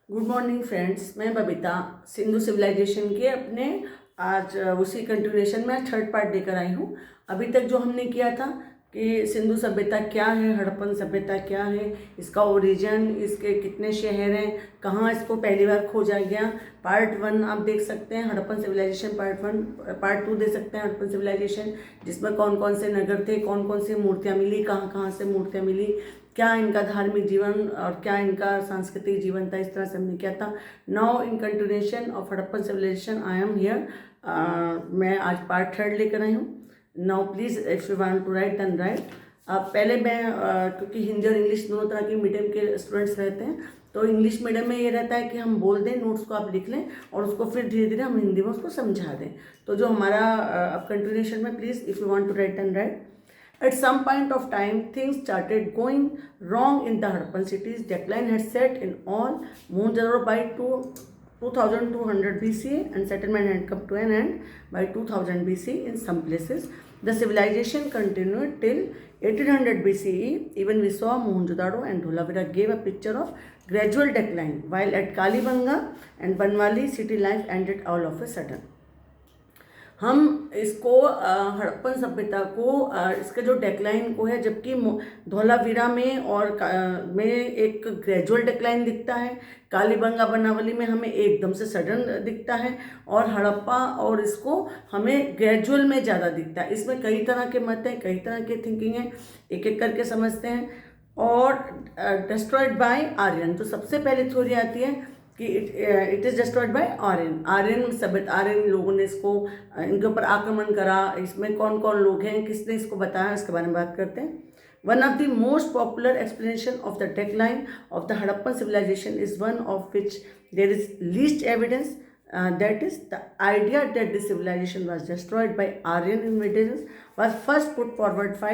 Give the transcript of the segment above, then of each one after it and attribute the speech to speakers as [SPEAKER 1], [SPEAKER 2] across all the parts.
[SPEAKER 1] Good morning friends, मैं Babita Sindhu civilisation के अपने आज उसी कंटिन्यूएशन में थर्ड पार्ट देकर आई हूँ। अभी तक जो हमने किया था कि सिंधु सभ्यता क्या है, हड़प्पन सभ्यता क्या है, इसका ओरिजिन, इसके कितने शहर हैं, कहाँ इसको पहली बार खोजा गया। पार्ट 1 आप देख सकते हैं हड़प्पन सिविलाइजेशन पार्ट 1। पार्ट 2 देख सकते हैं हड़प्पन सिविलाइजेशन, जिसमें कौन कौन से नगर थे, कौन कौन सी मूर्तियाँ मिली, कहाँ कहाँ से मूर्तियाँ मिली, क्या इनका धार्मिक जीवन और क्या इनका सांस्कृतिक जीवन था। इस तरह से हमने किया था। Now in continuation of Harappan civilisation I am here. मैं आज पार्ट 3 लेकर आई हूँ। Now please if you want to write then write. पहले मैं क्योंकि हिंदी और इंग्लिश दोनों तरह के मीडियम के स्टूडेंट्स रहते हैं, तो इंग्लिश मीडियम में ये रहता है कि हम बोल दें, नोट्स को आप लिख लें और उसको फिर धीरे धीरे हम हिंदी में उसको समझा दें। तो जो हमारा अब कंटिन्यूएशन में, please if you want to write then write. At some point of time, things started going wrong in the Harappan cities. Decline had set in all Mohenjo-daro by 2200 BCE, and settlement had come to an end by 2000 BCE in some places. The civilization continued till 1800 BCE. Even we saw Mohenjo-daro and Dholavira gave a picture of gradual decline, while at Kalibanga and Banwali, city life ended all of a sudden. हम इसको हड़प्पन सभ्यता को इसका जो decline को है, जबकि धोलावीरा में और में एक ग्रेजुअल डेक्लाइन दिखता है, कालीबंगा बनावली में हमें एकदम से सडन दिखता है, और हड़प्पा और इसको हमें ग्रेजुअल में ज़्यादा दिखता है। इसमें कई तरह के मत हैं, कई तरह की थिंकिंग है, एक एक करके समझते हैं। और डिस्ट्रॉयड बाय आर्यन, तो सबसे पहली थ्योरी आती है कि it is destroyed by Aryan. Aryan लोगों ने इसको इनके ऊपर आक्रमण करा। इसमें कौन कौन लोग हैं, किसने इसको बताया, इसके बारे में बात करते हैं। One of the most popular explanation of the decline of the Harappan civilisation is one of which there is least evidence, that is the idea that the civilization was destroyed by Aryan invaders was first put forward by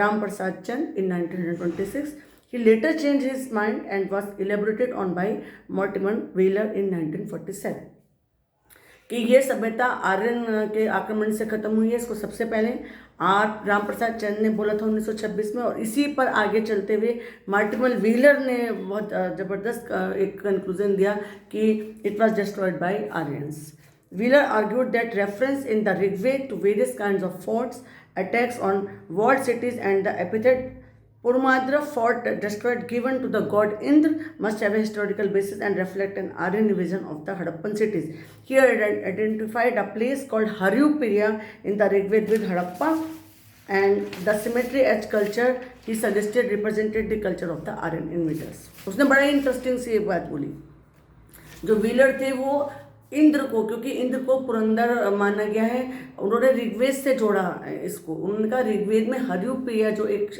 [SPEAKER 1] Ram Prasad Chand in 1926. He later changed his mind and was elaborated on by Mortimer Wheeler in 1947. कि ये सभ्यता आर्यन के आक्रमण से खत्म हुई है, इसको सबसे पहले राम प्रसाद चंद ने बोला था 1926 में, और इसी पर आगे चलते हुए मार्टिमल व्हीलर ने बहुत ज़बरदस्त एक कंक्लूजन दिया कि it was destroyed by Aryans. Wheeler argued that reference in the Rigveda to various kinds of forts, attacks on walled cities and the epithet Purmadra fort destroyed given to the god Indra must have a historical basis and reflect an Aryan vision of the Harappan cities. Here identified a place called Haryupriya in the Rigved with Harappa, and the cemetery edge culture he suggested represented the culture of the Aryan invaders. उसने बड़ा interesting सी एक बात बोली। जो wheeler थे वो इंद्र को, क्योंकि इंद्र को पुरंदर माना गया है, उन्होंने ऋग्वेद से जोड़ा इसको। उनका ऋग्वेद में हर्युप्रिया जो एक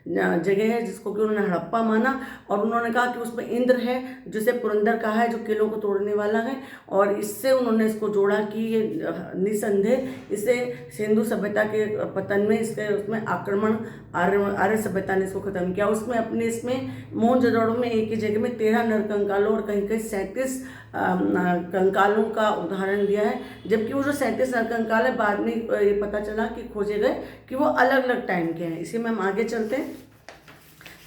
[SPEAKER 1] जगह है जिसको कि उन्होंने हड़प्पा माना, और उन्होंने कहा कि उसमें इंद्र है जिसे पुरंदर कहा है, जो किलों को तोड़ने वाला है, और इससे उन्होंने इसको जोड़ा कि ये निसंदेह इसे सिंधु सभ्यता के पतन में इसके उसमें आक्रमण आर्य सभ्यता ने इसको खत्म किया। उसमें अपने इसमें मोहनजोदड़ो में एक ही जगह में 13 नरकंकालों और कहीं कहीं 37 कंकालों का उदाहरण दिया है, जबकि वो जो 37 नरकंकाल है बाद में ये पता चला कि खोजे गए कि वो अलग अलग टाइम के हैं। इसी में हम आगे चलते हैं।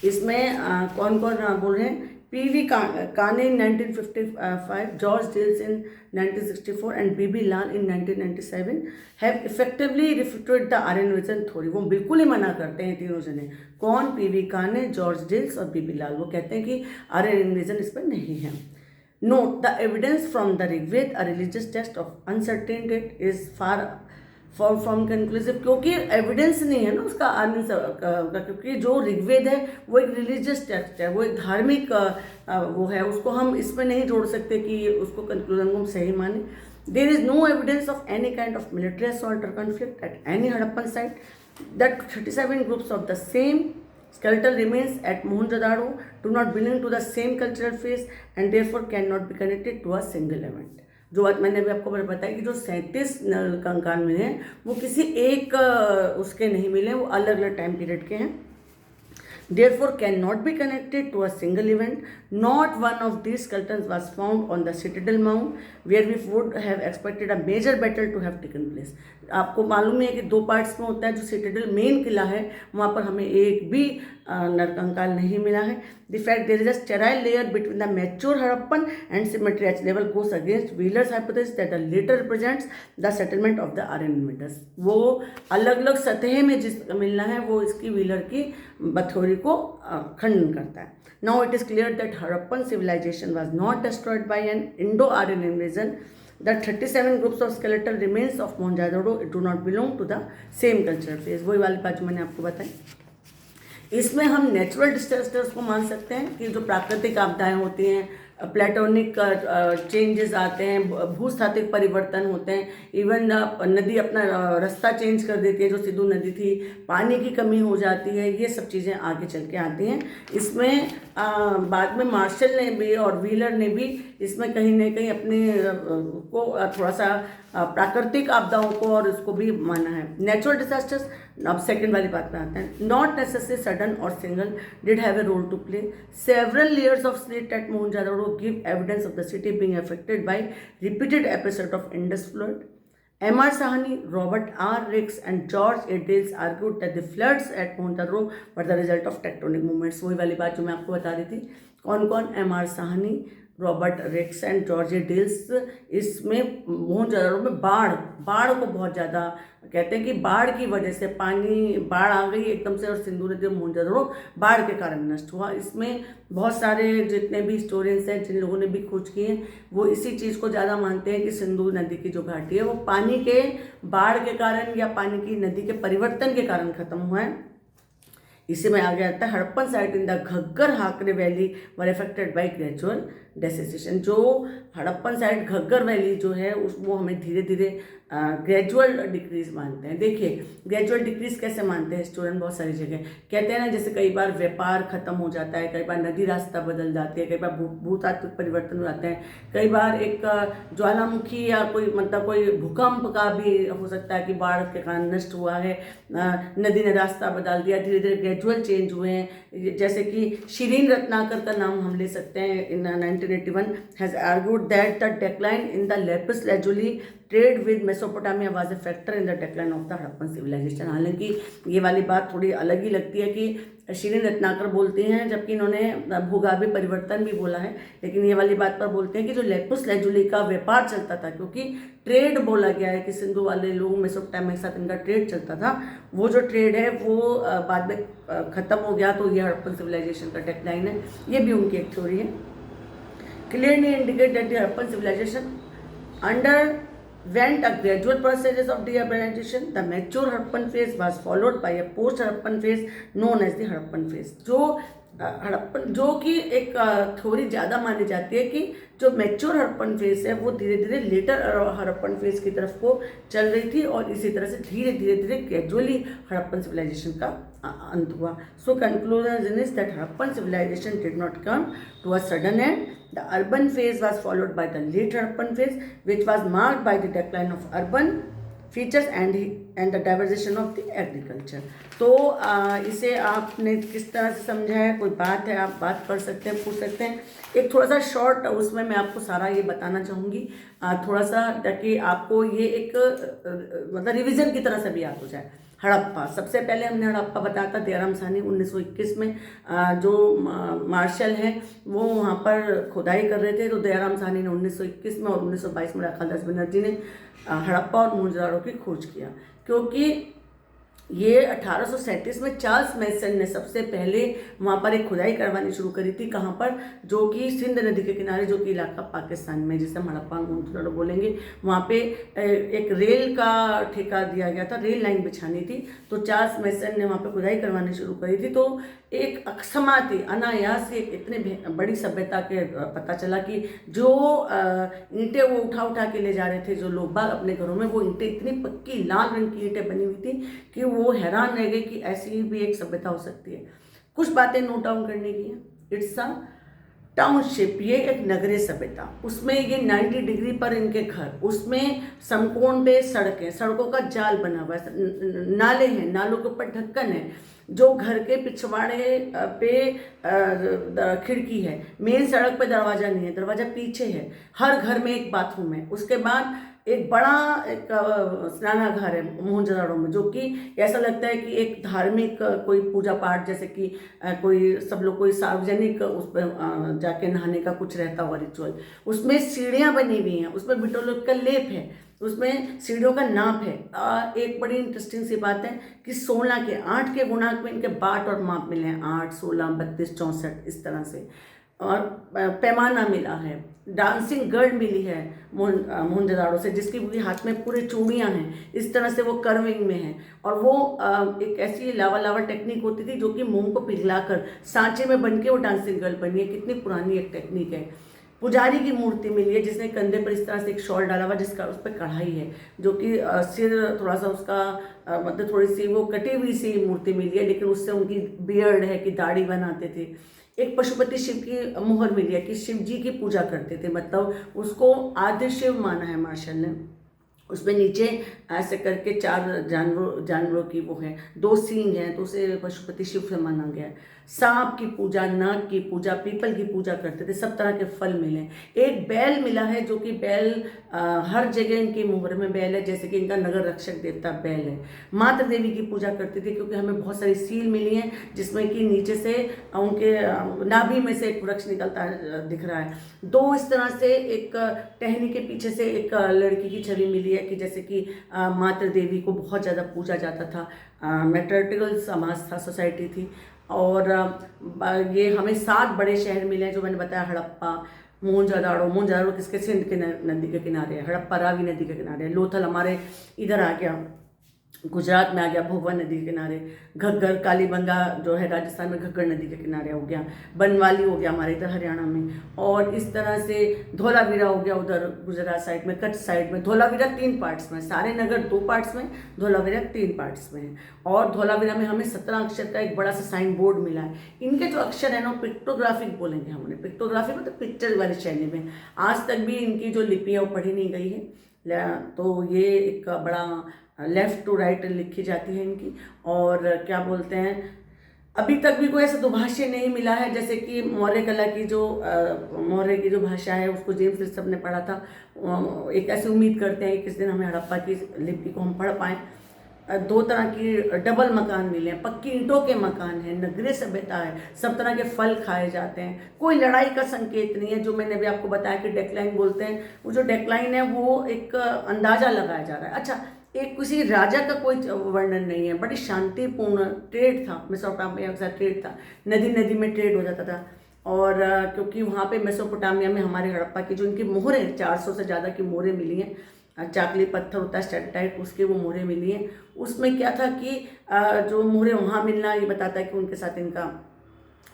[SPEAKER 1] इसमें कौन कौन बोल रहे हैं? PV Kane in 1955, George Dales in 1964 and BB Lal in 1997 have effectively refuted the Aryan vision theory। वो बिल्कुल ही मना करते हैं तीनों जने। कौन? पीवी काने, जॉर्ज डिल्स और बीबी लाल। वो कहते हैं कि आर्यन विजन इस पर नहीं है। Note the evidence from the Rigved, a religious text of uncertain date, is far from conclusive। क्योंकि एविडेंस नहीं है ना उसका आर्यन का, क्योंकि जो ऋग्वेद है वो एक रिलीजियस टेक्स्ट है, वो एक धार्मिक वो है, उसको हम इसमें नहीं जोड़ सकते कि उसको कंक्लूजन को हम सही माने। There is no evidence of any kind of military assault और conflict at any Harappan site. That 37 groups of the same skeletal remains at Mohenjo-daro do not belong to the same cultural phase and therefore cannot be connected to a single event। जो बात मैंने अभी आपको बताया कि जो 37 कंकाल मिले हैं वो किसी एक उसके नहीं मिले, वो अलग अलग टाइम पीरियड के हैं। therefore cannot be connected to a single event। Not one of these skeletons was found on the citadel mound where we would have expected a major battle to have taken place। आपको मालूम है कि 2 parts में होता है। जो Citadel main किला है वहाँ पर हमें एक भी नरकंकाल नहीं मिला है। The fact there is a sterile layer between the mature Harappan and cemetery H level goes against Wheeler's hypothesis that the latter represents the settlement of the Aryan invaders. वो अलग अलग सतह में जिस मिलना है वो इसकी व्हीलर की थ्योरी को खंडन करता है। Now it is clear that Harappan civilization was not destroyed by an Indo Aryan invasion. The 37 groups of skeletal remains of Mohenjo-daro do not belong to the same cultural phase। वही वाली बात जो मैंने आपको बताई। इसमें हम नेचुरल डिजास्टर्स को मान सकते हैं कि जो प्राकृतिक आपदाएं होती हैं, प्लेटोनिक चेंजेस आते हैं, भूस्थातिक परिवर्तन होते हैं, इवन नदी अपना रास्ता चेंज कर देती है, जो सिंधु नदी थी, पानी की कमी हो जाती है, ये सब चीज़ें आगे चल के आती हैं। इसमें बाद में मार्शल ने भी और व्हीलर ने भी इसमें कहीं ना कहीं अपने को थोड़ा सा प्राकृतिक आपदाओं को और उसको भी माना है। नेचुरल डिजास्टर्स, अब सेकंड वाली बात में आते हैं। नॉट नेसेसरी सडन और single did have a role to play. Several layers of slate at Mohenjodaro give evidence of the city being affected by repeated episode of Indus flood. M.R. Sahani, Robert R. Ricks and George A. Dales argued that the floods at Mohenjo-daro were the result of tectonic movements। वही वाली बात जो मैं आपको बता रही थी। कौन कौन? M.R. Sahani, रॉबर्ट रिक्स एंड जॉर्ज ए डिल्स। इसमें मोहनजोदड़ो में बाढ़ को बहुत ज़्यादा कहते हैं कि बाढ़ की वजह से बाढ़ आ गई एकदम से और सिंधु नदी मोहनजोदड़ो बाढ़ के कारण नष्ट हुआ। इसमें बहुत सारे जितने भी हिस्टोरियंस हैं, जिन लोगों ने भी खोज की है, वो इसी चीज़ को ज़्यादा मानते हैं कि सिंधु नदी की जो घाटी है वो पानी के बाढ़ के कारण या पानी की नदी के परिवर्तन के कारण खत्म हुआ है। इसी में आगे आता है Harappan site in the Ghaggar Hakra valley were affected by gradual desiccation. जो हड़प्पन साइट घग्गर वैली जो है वो हमें धीरे धीरे ग्रेजुअल डिक्रीज मानते हैं। देखिए ग्रेजुअल डिक्रीज कैसे मानते हैं स्टूडेंट, बहुत सारी जगह कहते हैं ना, जैसे कई बार व्यापार खत्म हो जाता है, कई बार नदी रास्ता बदल जाती है, कई बार भूतात्विक परिवर्तन हो जाते हैं, कई बार एक ज्वालामुखी या कोई भूकंप का भी हो सकता है कि बाढ़ के कारण नष्ट हुआ है, नदी ने रास्ता बदल दिया, धीरे धीरे ग्रेजुअल चेंज हुए हैं। जैसे कि शिरीन रत्नाकर का नाम हम ले सकते हैं। In 1981 has argued that the decline in the lapis lazuli trade with Mesopotamia was a factor in the decline of the Harappan civilization. हालांकि ये वाली बात थोड़ी अलग ही लगती है कि शिरीन रत्नाकर बोलती हैं, जबकि इन्होंने भूगाभी परिवर्तन भी बोला है, लेकिन ये वाली बात पर बोलते हैं कि जो लेपिस लेजुली का व्यापार चलता था, क्योंकि ट्रेड बोला गया है कि सिंधु वाले लोग मेसोपोटामिया के साथ इनका ट्रेड चलता था, वो जो ट्रेड है वो बाद में ख़त्म हो गया, तो ये हड़प्पन सिविलाइजेशन का डिक्लाइन है। ये भी उनकी एक थ्योरी है। Clearly indicate that the Harappan civilization underwent a gradual process of deurbanization. The mature Harappan phase was followed by a post-Harappan phase known as the Harappan phase। जो कि एक थ्योरी ज़्यादा मानी जाती है कि जो मैच्योर हड़प्पन फेज है वो धीरे धीरे लेटर हड़प्पन फेज की तरफ को चल रही थी और इसी तरह से धीरे धीरे ग्रेजुअली हड़प्पन सिविलाइजेशन का अंत हुआ। So conclusion is that Harappan civilization did not come to a sudden end. The urban phase was followed by the late Harappan phase, which was marked by the decline of urban features and the diversion of the agriculture। तो इसे आपने किस तरह से समझा है, कोई बात है आप बात कर सकते हैं, पूछ सकते हैं। एक थोड़ा सा शॉर्ट उसमें मैं आपको सारा ये बताना चाहूँगी, थोड़ा सा, ताकि आपको ये एक रिविज़न की तरह से भी याद हो जाए। हड़प्पा, सबसे पहले हमने हड़प्पा बताया था दयाराम साहनी 1921 में। जो मार्शल हैं वो वहाँ पर खुदाई कर रहे थे, तो दयाराम साहनी ने 1921 में और 1922 में राखालदास बनर्जी ने हड़प्पा और मोहनजोदड़ो की खोज किया, क्योंकि ये 1837 में चार्ल्स मैसन ने सबसे पहले वहाँ पर एक खुदाई करवानी शुरू करी थी। कहाँ पर? जो कि सिंध नदी के किनारे, जो कि इलाका पाकिस्तान में, जिसे हम हड़प्पा मोहनजोदड़ो बोलेंगे, वहाँ पे एक रेल का ठेका दिया गया था, रेल लाइन बिछानी थी, तो चार्ल्स मैसन ने वहाँ पे खुदाई करवानी शुरू करी थी। तो एक अकस्मात ही अनायास एक इतने बड़ी सभ्यता के पता चला कि जो ईंटें वो उठा के ले जा रहे थे जो लोग बाग अपने घरों में, वो ईंटें इतनी पक्की लाल रंग की ईंटें बनी हुई थी कि वो हैरान रह गए कि ऐसी भी एक सभ्यता हो सकती है। कुछ बातें नोट डाउन करने की है। इट्स अ टाउनशिप, ये एक नगरीय सभ्यता, उसमें ये 90 डिग्री पर इनके घर, उसमें समकोण पे सड़कें, सड़कों का जाल बना हुआ है, नाले हैं, नालों के ऊपर ढक्कन है, जो घर के पिछवाड़े पे खिड़की है, मेन सड़क पे दरवाज़ा नहीं है, दरवाज़ा पीछे है, हर घर में एक बाथरूम है। उसके बाद एक बड़ा एक स्नानागार है मोहनजोदड़ो में, जो कि ऐसा लगता है कि एक धार्मिक कोई पूजा पाठ, जैसे कि कोई सब लोग कोई सार्वजनिक उस पर जाके नहाने का कुछ रहता हुआ रिचुअल। उसमें सीढ़ियाँ बनी हुई हैं, उसमें बिटोलिक का लेप है, उसमें सीढ़ियों का नाप है। एक बड़ी इंटरेस्टिंग सी बात है कि 16 के 8 के गुणांक में इनके बाट और माप मिले हैं, 8, 16, 32, 64 इस तरह से। और पैमाना मिला है, डांसिंग गर्ल मिली है मोहनजोदड़ो से, जिसकी पूरी हाथ में पूरे चूड़ियाँ हैं, इस तरह से वो कर्विंग में है। और वो एक ऐसी लावा लावा टेक्निक होती थी जो कि मोम को पिघलाकर सांचे में बन के वो डांसिंग गर्ल बनी है। कितनी पुरानी एक टेक्निक है। पुजारी की मूर्ति मिली है जिसने कंधे पर इस तरह से एक शॉल डाला हुआ, जिसका उस पर कढ़ाई है, जो कि सिर थोड़ा सा उसका मतलब थोड़ी सी वो कटी हुई सी मूर्ति मिली है, लेकिन उससे उनकी बियर्ड है कि दाढ़ी बनाते थे। एक पशुपति शिव की मुहर मिली है कि शिव जी की पूजा करते थे, मतलब उसको आद्य शिव माना है मार्शल ने। उसमें नीचे ऐसे करके 4 जानवरों की वो है, 2 सींग हैं, तो उसे पशुपति शिव से माना गया है। सांप की पूजा, नाग की पूजा, पीपल की पूजा करते थे, सब तरह के फल मिले। एक बैल मिला है, जो कि बैल हर जगह इनकी मुहर में बैल है, जैसे कि इनका नगर रक्षक देवता बैल है। माता देवी की पूजा करते थे, क्योंकि हमें बहुत सारी सील मिली हैं जिसमें कि नीचे से उनके नाभि में से एक वृक्ष निकलता दिख रहा है। 2 इस तरह से एक टहनी के पीछे से एक लड़की की छवि मिली है कि जैसे कि माता देवी को बहुत ज़्यादा पूजा जाता था, मैट्रिर्टिकल समाज था, सोसाइटी थी। और ये हमें 7 बड़े शहर मिले हैं, जो मैंने बताया, हड़प्पा, मोहनजोदड़ो किसके, सिंध के नदी के किनारे है, हड़प्पा रावी नदी के किनारे है, लोथल हमारे इधर आ गया, गुजरात में आ गया, भोगवा नदी के किनारे, घग्गर कालीबंगा जो है राजस्थान में घग्गर नदी के किनारे हो गया, बनवाली हो गया हमारे इधर हरियाणा में, और इस तरह से धोलावीरा हो गया उधर गुजरात साइड में, कच्छ साइड में। धोलावीरा 3 पार्ट्स में, सारे नगर 2 पार्ट्स में, धोलावीरा 3 पार्ट्स में है। और धोलावीरा में हमें 17 अक्षर का एक बड़ा सा साइन बोर्ड मिला है। इनके जो अक्षर है ना, पिक्टोग्राफिक बोलेंगे हमने, पिक्टोग्राफी मतलब पिक्चर वाली शैली में। आज तक भी इनकी जो लिपि है वो पढ़ी नहीं गई है, तो ये एक बड़ा लेफ़्ट टू राइट लिखी जाती है इनकी। और क्या बोलते हैं, अभी तक भी कोई ऐसा दुभाषी नहीं मिला है, जैसे कि मौर्य कला की जो मौर्य की जो भाषा है उसको जेम्स लिस्प ने पढ़ा था। एक ऐसी उम्मीद करते हैं कि किस दिन हमें हड़प्पा की लिपि को हम पढ़ पाएँ। 2 तरह की डबल मकान मिले हैं, पक्की ईंटों के मकान हैं, नगरीय सभ्यता है, सब तरह के फल खाए जाते हैं, कोई लड़ाई का संकेत नहीं है। जो मैंने अभी आपको बताया कि डेक्लाइन बोलते हैं, वो जो डेक्लाइन है वो एक अंदाज़ा लगाया जा रहा है। अच्छा, एक किसी राजा का कोई वर्णन नहीं है, बड़ी शांतिपूर्ण ट्रेड था, मेसोपोटामिया के साथ ट्रेड था, नदी नदी में ट्रेड हो जाता था। और क्योंकि वहाँ पे मेसोपोटामिया में हमारे हड़प्पा की जो इनकी मोहरें, 400 से ज़्यादा की मोहरें मिली हैं, चाकली पत्थर होता है स्टेटलाइट, उसके वो मोहरें मिली हैं। उसमें क्या था कि जो मोहरें वहाँ मिलना ये बताता है कि उनके साथ इनका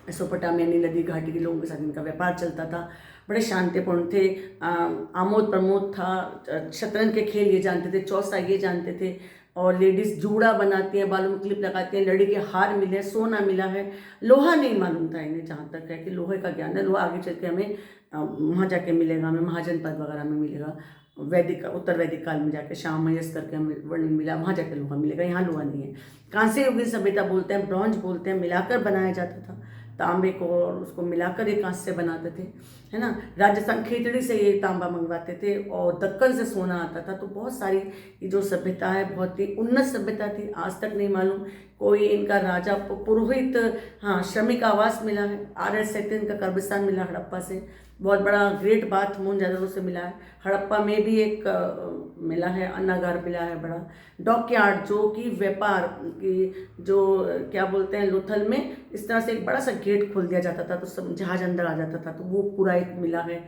[SPEAKER 1] मेसोपोटामिया नदी घाटी के लोगों के साथ इनका व्यापार चलता था, बड़े शांतिपूर्ण थे, आमोद प्रमोद था, शतरंज के खेल ये जानते थे, चौसा ये जानते थे, और लेडीज़ जूड़ा बनाती हैं, बालों में क्लिप लगाती हैं, लड़ी के हार मिले हैं, सोना मिला है, लोहा नहीं मालूम था इन्हें, जहाँ तक है कि लोहे का ज्ञान है। लोहा आगे चल के हमें वहाँ जाके मिलेगा, हमें महाजनपद वगैरह में मिलेगा, वैदिक उत्तर वैदिक काल में जाके श्याम मयस करके हमें वर्णन मिला, वहाँ जाके लोहा मिलेगा, यहाँ लोहा नहीं है। कांस्य युगीन सभ्यता बोलते हैं, ब्रॉन्ज बोलते हैं, मिलाकर बनाया जाता था, तांबे को और उसको मिलाकर एक कांस्य बनाते थे, है ना। राजस्थान खेतड़ी से ये तांबा मंगवाते थे, और दक्कन से सोना आता था। तो बहुत सारी ये जो सभ्यता है बहुत ही उन्नत सभ्यता थी। आज तक नहीं मालूम कोई इनका राजा पुरोहित, हाँ, श्रमिक आवास मिला है, RS सेकंड का कब्रिस्तान मिला हड़प्पा से, बहुत बड़ा ग्रेट बाथ मोहनजोदड़ो से मिला है। हड़प्पा में भी एक मिला है, अन्नागार मिला है बड़ा। डॉकयार्ड जो कि व्यापार की जो क्या बोलते हैं, लोथल में इस तरह से एक बड़ा सा गेट खोल दिया जाता था, तो सब जहाज अंदर आ जाता था, तो वो पूरा एक मिला है।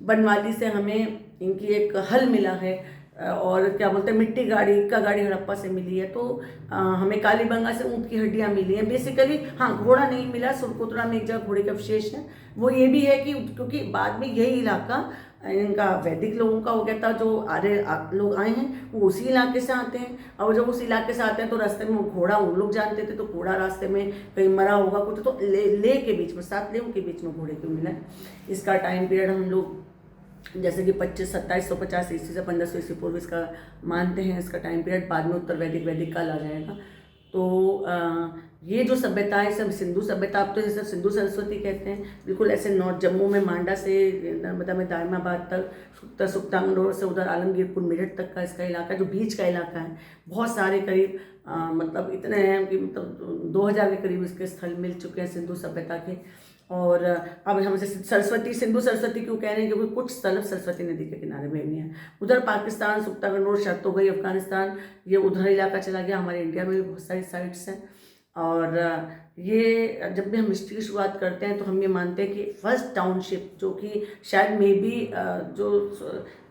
[SPEAKER 1] बनवाली से हमें इनकी एक हल मिला है, और क्या बोलते हैं, मिट्टी गाड़ी, इक्का गाड़ी हड़प्पा से मिली है। तो हमें कालीबंगा से ऊँट की हड्डियाँ मिली हैं बेसिकली। हाँ, घोड़ा नहीं मिला, सुरकोतरा में एक जगह घोड़े का अवशेष है। वो ये भी है कि क्योंकि बाद में यही इलाका इनका वैदिक लोगों का हो गया था, जो आर्य लोग आए हैं वो उसी इलाके से आते हैं, और जब उस इलाके से आते हैं तो रास्ते में वो घोड़ा उन लोग जानते थे, तो घोड़ा रास्ते में कहीं मरा होगा कुछ, तो ले के बीच में 7 लेवों के बीच में घोड़े को मिला है। इसका टाइम पीरियड हम लोग जैसे कि 2750 ईस्वी से 1500 ईस्वी पूर्व इसका मानते हैं, इसका टाइम पीरियड। बाद में उत्तर वैदिक काल आ जाएगा। तो ये जो सभ्यता है सब सिंधु सभ्यता, अब तो जैसे सिंधु सरस्वती कहते हैं, बिल्कुल ऐसे नॉर्थ जम्मू में मांडा से नर्मदा में दायमाबाद तक, सुक्तांगडोर से उधर आलमगीरपुर मेरठ तक का इसका इलाका, जो बीच का इलाका है, बहुत सारे करीब मतलब इतने हैं कि मतलब 2000 के करीब इसके स्थल मिल चुके हैं सिंधु सभ्यता के। और अब हम जैसे सरस्वती, सिंधु सरस्वती क्यों कह रहे हैं, क्योंकि कुछ स्थल सरस्वती नदी के किनारे में भी हैं। उधर पाकिस्तान, सुक्तागंडोर, शर्त हो गई, अफगानिस्तान, ये उधर इलाका चला गया। हमारे इंडिया में भी बहुत सारी साइट्स हैं। और ये जब भी हम हिस्ट्री की शुरुआत करते हैं तो हम ये मानते हैं कि फर्स्ट टाउनशिप, जो कि शायद मे बी जो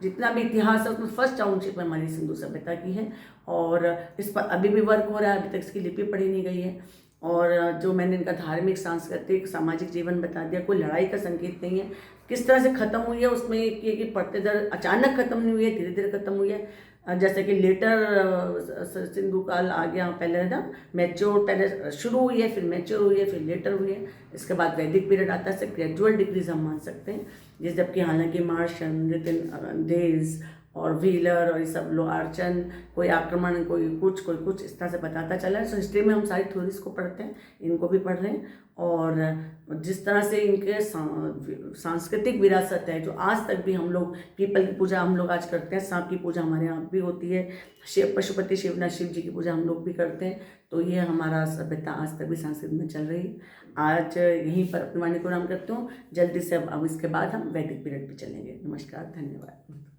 [SPEAKER 1] जितना भी इतिहास है उसमें फर्स्ट टाउनशिप हमारी सिंधु सभ्यता की है। और इस पर अभी भी वर्क हो रहा है, अभी तक इसकी लिपि पढ़ी नहीं गई है। और जो मैंने इनका धार्मिक, सांस्कृतिक, सामाजिक जीवन बता दिया, कोई लड़ाई का संकेत नहीं है। किस तरह से ख़त्म हुई है उसमें ये कि पढ़ते दर अचानक ख़त्म नहीं हुई है, धीरे धीरे ख़त्म हुई है। जैसे कि लेटर सिंधु काल आ गया, पहले ना मैच्योर, पहले शुरू हुई है, फिर मैच्योर हुई है, फिर लेटर हुई है, इसके बाद वैदिक पीरियड आता है। सिर्फ ग्रेजुअल डिक्रीज हम मान सकते हैं, जिस जबकि हालांकि मार्शन, रितिन डेज और व्हीलर और ये सब लोग आर्चन, कोई आक्रमण, कोई कुछ इस तरह से बताता चला है। सो हिस्ट्री में हम सारी थ्योरीज को पढ़ते हैं, इनको भी पढ़ रहे हैं। और जिस तरह से इनके सांस्कृतिक विरासत है, जो आज तक भी हम लोग पीपल की पूजा हम लोग आज करते हैं, सांप की पूजा हमारे यहाँ भी होती है, शिव पशुपति शिवनाथ शिव जी की पूजा हम लोग भी करते हैं। तो ये हमारा सभ्यता आज तक भी संस्कृत में चल रही है। आज यहीं पर अपनी वाणी को नाम करती हूँ। जल्दी से अब इसके बाद हम वैदिक पीरियड पे चलेंगे। नमस्कार, धन्यवाद।